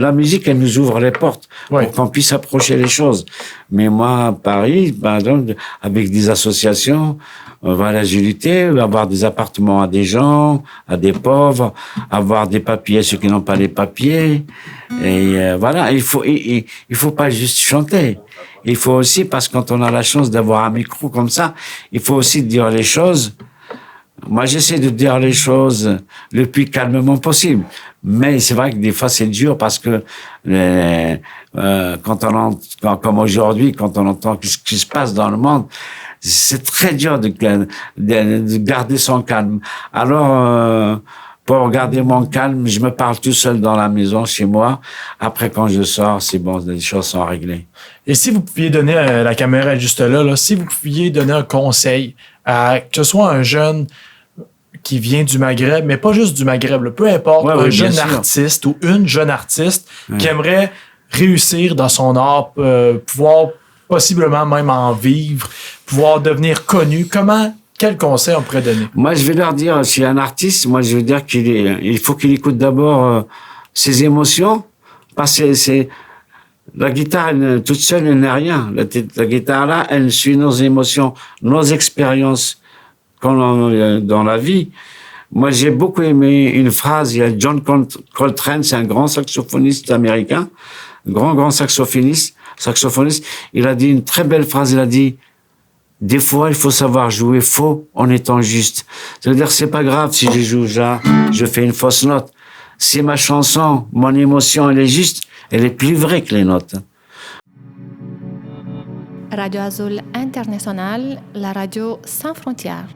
La musique, elle nous ouvre les portes Ouais. pour qu'on puisse approcher les choses. Mais moi, à Paris, par exemple, avec des associations, voilà, j'ai lutté, avoir des appartements à des gens, à des pauvres, avoir des papiers à ceux qui n'ont pas les papiers. Et voilà, il faut pas juste chanter. Il faut aussi, parce que quand on a la chance d'avoir un micro comme ça, il faut aussi dire les choses. Moi, j'essaie de dire les choses le plus calmement possible. Mais c'est vrai que des fois, c'est dur parce que comme aujourd'hui, quand on entend ce qui se passe dans le monde, c'est très dur de garder son calme. Alors, pour garder mon calme, je me parle tout seul dans la maison, chez moi. Après, quand je sors, c'est bon, les choses sont réglées. Et si vous pouviez donner, la caméra est juste là, si vous pouviez donner un conseil à que ce soit un jeune qui vient du Maghreb, mais pas juste du Maghreb, là, peu importe, un jeune artiste ou une jeune artiste qui aimerait réussir dans son art, pouvoir possiblement même en vivre, pouvoir devenir connu, quel conseil on pourrait donner? Moi, je vais leur dire, si un artiste, moi, je veux dire il faut qu'il écoute d'abord ses émotions, parce que c'est la guitare, toute seule, elle n'est rien. La guitare là, elle suit nos émotions, nos expériences dans la vie. Moi, j'ai beaucoup aimé une phrase. Il y a John Coltrane, c'est un grand saxophoniste américain, grand saxophoniste. Il a dit une très belle phrase. Il a dit: des fois, il faut savoir jouer faux en étant juste. C'est-à-dire, c'est pas grave si je joue je fais une fausse note. Si ma chanson, mon émotion, elle est juste, elle est plus vraie que les notes. Radio Azul International, la radio sans frontières.